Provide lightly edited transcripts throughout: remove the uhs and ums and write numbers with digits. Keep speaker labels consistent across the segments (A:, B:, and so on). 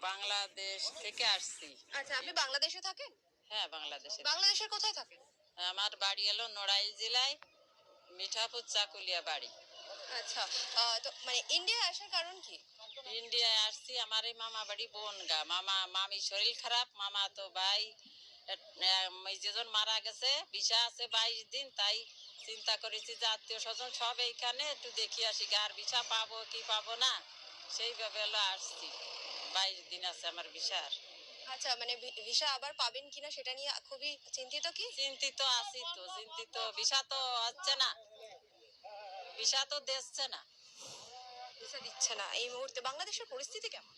A: বাংলাদেশ থেকে আসছি।
B: আচ্ছা, আপনি বাংলাদেশে থাকেন?
A: হ্যাঁ, বাংলাদেশে।
B: বাংলাদেশের কোথায় থাকেন?
A: আমার বাড়ি হলো নড়াইল জেলায়, মিঠাপুর চাকুলিয়া বাড়ি।
B: আচ্ছা, তো মানে ইন্ডিয়া আসার কারণ কি?
A: ইন্ডিয়ায় আসছি, আমার এই মামা বাড়ি বনগা। মামি শরীর খারাপ, মামা তো ভাই যেজন মারা গেছে, ভিসা আছে 22 দিন, তাই চিন্তা করেছি যে আত্মীয় স্বজন সব এইখানে একটু দেখি আসি, আর ভিসা পাবো কি পাবো না সেইভাবে হলো আসছি। 22 দিন আছে আমার ভিসার।
B: আচ্ছা, মানে ভিসা আবার পাবেন কিনা সেটা নিয়ে খুবই চিন্তিত কি?
A: চিন্তিত আছি তো, চিন্তিত। ভিসা তো হচ্ছে না, ভিসা তো দিচ্ছে না।
B: ভিসা দিচ্ছে না এই মুহূর্তে। বাংলাদেশের পরিস্থিতি কেমন?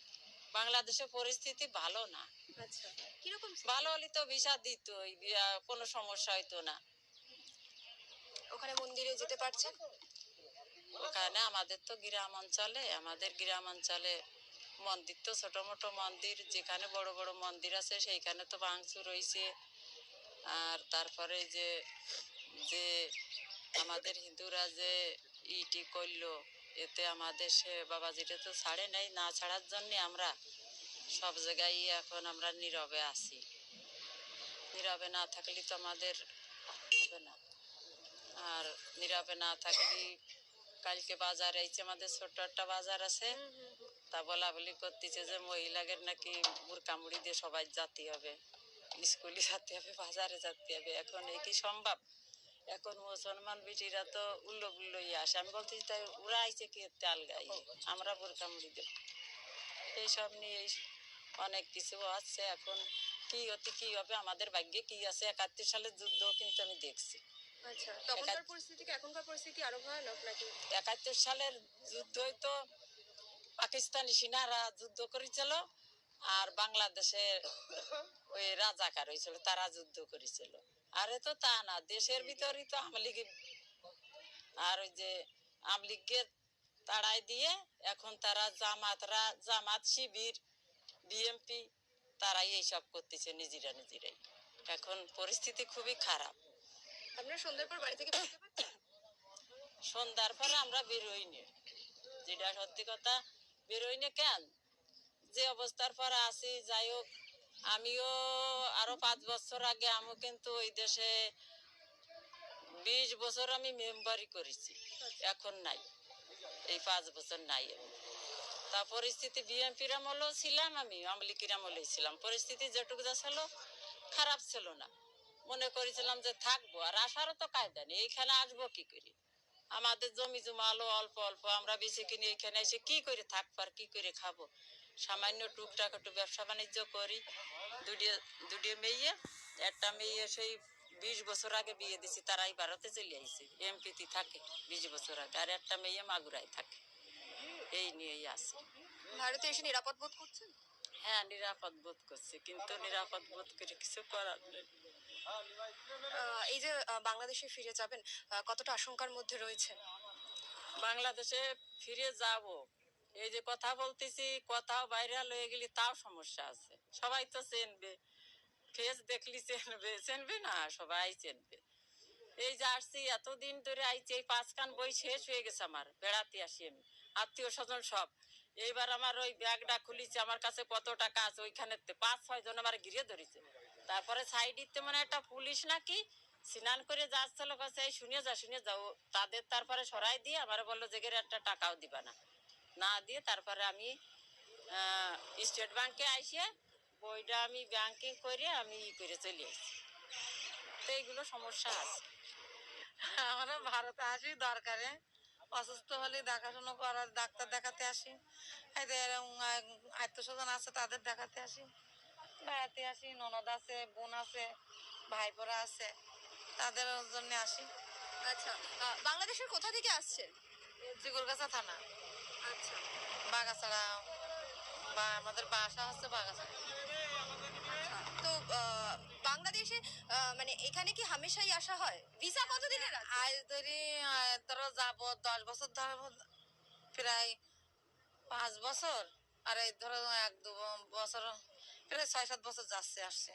A: বাংলাদেশের পরিস্থিতি ভালো না।
B: আচ্ছা, কিরকম?
A: ভালো হলে তো ভিসা দিত, কোনো সমস্যা হইতো না।
B: ওখানে মন্দিরে যেতে পারছেন?
A: ওখানে আমাদের তো গ্রাম অঞ্চলে, মন্দির তো ছোট মোটো মন্দির, যেখানে বড় বড় মন্দির আছে সেইখানে তো ভাঙচুর হয়েছে। আর তারপরে যে যে আমাদের হিন্দুরা যে ইটি করলো, এতে আমাদের সে বাবাজিটা তো ছাড়ে নাই, না ছাড়ার জন্য আমরা সব জায়গায় এখন আমরা নীরবে আছি। নীরবে না থাকলে তো আমাদের হবে না। আর নীরবে না থাকলে কালকে বাজার আইছে, আমাদের ছোট্ট একটা বাজার আছে, তা বলা বলি করতেছে যে মহিলাদের নাকি বুরকা মুড়ি দিয়ে সবাই যেতে হবে, স্কুলে যেতে হবে, বাজারে যেতে হবে। এখন এই কি সম্ভব? এখন মুসলমান বিটিরা তো উল্লো বুল্লো আসে। আমি বলতেছি তাই ওরা আইছে কি তেল গাই, আমরা বুরকা মুড়ি দেব। এইসব নিয়ে অনেক কিছু আছে। এখন কি হতে কি হবে, আমাদের ভাগ্যে কি আছে। 71 সালের যুদ্ধ কিন্তু আমি দেখছি।
B: আচ্ছা, তখনকার পরিস্থিতি কি এখনকার পরিস্থিতি আরো ভয়ানক নাকি?
A: 71 সালের যুদ্ধই তো পাকিস্তানি সেনারা যুদ্ধ করেছিল, আর বাংলাদেশে ওই রাজাকার হয়েছিল, তারা যুদ্ধ করেছিল। আরে তো তা না, দেশের ভিতরই তো আওয়ামী লীগ, আর ওই যে আওয়ামী লীগকে তাড়াই দিয়ে এখন তারা জামাত শিবির বিএমপি তারাই এইসব করতেছে নিজেরাই। এখন পরিস্থিতি খুবই খারাপ।
B: আপনারা সন্ধ্যার পর বাড়ি থেকে বেরোতে পারছেন?
A: সন্ধ্যার পরে আমরা বেরোইনি, যেটা সত্যি কথা, বেরোইনি। কেন? যে অবস্থার পর আছি। যাই হোক, আমিও আরো 5 বছর আগে আমি কিন্তু ওই দেশে 20 বছর আমি মেম্বারি করেছি, এখন নাই, এই 5 বছর নাই আমি। তা পরিস্থিতি বিএনপির আমলেও ছিলাম, আমি আওয়ামী লীগের আমলেই ছিলাম। পরিস্থিতি যেটুকু যা ছিল খারাপ ছিল না, মনে করেছিলাম যে থাকবো, আর আসারও তো কায়দা নেই। এইখানে আসবো কি করি? আমাদের জমি জমা আলো অল্প অল্প, আমরা বেশি কিনে এখানে এসে কি করে থাকবো আর কি করে খাবো? সামান্য টুকটাক একটু ব্যবসা বাণিজ্য করি। দুটিয়ে মেয়ে, একটা মেয়ে সেই 20 বছর আগে বিয়ে দিছি, তারাই ভারতে চলে আইছে, এমপিতে থাকে 20 বছর আগে, আর একটা মেয়ে মাগুরায় থাকে। এই নিয়েই আছে।
B: ভারতে এসে নিরাপদ বোধ করছেন?
A: হ্যাঁ, নিরাপদ বোধ করছে, কিন্তু নিরাপদ বোধ করে কিছু করার নেই।
B: এই যে বাংলাদেশে ফিরে যাবেন, কতটা আশঙ্কার মধ্যে রয়েছেন?
A: বাংলাদেশে ফিরে যাব, এই যে কথা বলতেছি, কথাও ভাইরাল হয়ে গেলে তাও সমস্যা আছে। সবাই তো চেনবে, ফেস দেখলি চেনবে না, সবাই চেনবে। এই যে আসছি, এতদিন ধরে আইছি, এই 5 খান বই শেষ হয়ে গেছে আমার, বেড়াতে আসি আমি, আত্মীয় স্বজন সব। এইবার আমার ওই ব্যাগটা খুলিছে, আমার কাছে কত টাকা আছে ওইখানে 5-6 জন আমার ঘিরে ধরেছে। তারপরে সাইডিতে মানে একটা পুলিশ নাকি স্নান করে যাচ্ছিল, কাছে এই শুনে যাও তাদের। তারপরে সরাই দিয়ে আমার বললো যে একটা টাকাও দিবা না, না দিয়ে তারপরে আমি স্টেট ব্যাংকে আইসে বইটা আমি ব্যাংকিং করে আমি করে চলে আসছি। তো এইগুলো সমস্যা আছে।
C: আমরা ভারতে আসি দরকারে, অসুস্থ হলে দেখাশোনা করার, ডাক্তার দেখাতে আসি, এদের আত্মীয় স্বজন আছে তাদের দেখাতে আসি, বেড়াতে আসি, ননদ আছে, বোন আছে, ভাইপোরা আছে, তাদের জন্য আসি।
B: আচ্ছা, বাংলাদেশের কোথা থেকে আসছেন?
C: জিগুরগাছা থানা।
B: আচ্ছা,
C: বাগাছড়া, বা আমাদের বাসা হচ্ছে বাগাছড়া।
B: তো বাংলাদেশে মানে এখানে কি হামেশাই আসা হয়? ভিসা কতদিনের আছে?
C: আজ ধরি ধরো যাবো 10 বছর ধরে, প্রায় 5 বছর, আর এই ধরো 1-2 বছর, প্রায় 6-7 বছর যাচ্ছে আসছে।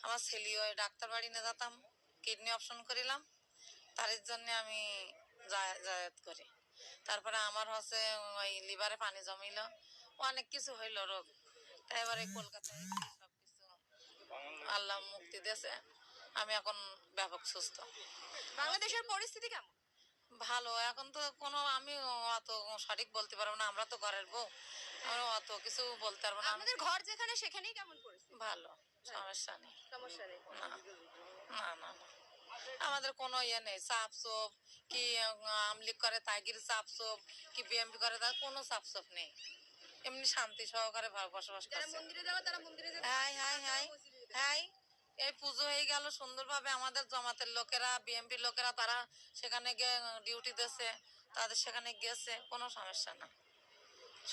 C: আমার ছেলেও ডাক্তার বাড়ি নিয়ে যেতাম, কিডনি অপশন করিলাম, তার জন্য আমি যাতায়াত করি। তারপরে আমার হচ্ছে ওই লিভারে পানি জমিল, অনেক কিছু হইল রোগ, তাই এবারে কলকাতায় এসে সবকিছু আল্লাহ মুক্তি দিয়েছে, আমি এখন ব্যাপক সুস্থ।
B: বাংলাদেশের পরিস্থিতি কেমন?
C: ভালো, এখন তো কোনো আমি অত সঠিক বলতে পারবো না, আমরা তো ঘরের বউ, আমরা অত কিছু বলতে পারবো না।
B: আপনাদের ঘর যেখানে সেখানেই কেমন পরিস্থিতি?
C: ভালো, সমস্যা নেই।
B: সমস্যা নেই।
C: না না না না, আমাদের কোনো ইয়ে নেই, চাপ চোপ কি আমলিগ করে তাইগির চাপ চোপ কি বিএমপি করে তার কোনো চাপ চোপ নেই, এমনি শান্তি সহকারে বসবাস
B: যারা
C: করছে।
B: মন্দিরে যাওয়া তারা মন্দিরে যেতে
C: হাই
B: পারে,
C: হাই
B: যারা
C: হাই
B: মসজিদে যেতে পারে।
C: হাই, এই পুজো হয়ে গেল সুন্দরভাবে, আমাদের জমাতের লোকেরা বিএমপির লোকেরা তারা সেখানে গিয়ে ডিউটি দিচ্ছে, তাদের সেখানে গেছে, কোনো সমস্যা না,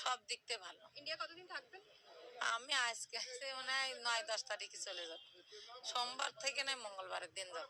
C: সব দিক থেকে ভালো।
B: ইন্ডিয়া কতদিন থাকবেন?
C: আমি আজকে মানে 9-10 তারিখে চলে যাব, সোমবার থেকে নয় মঙ্গলবারের দিন যাব।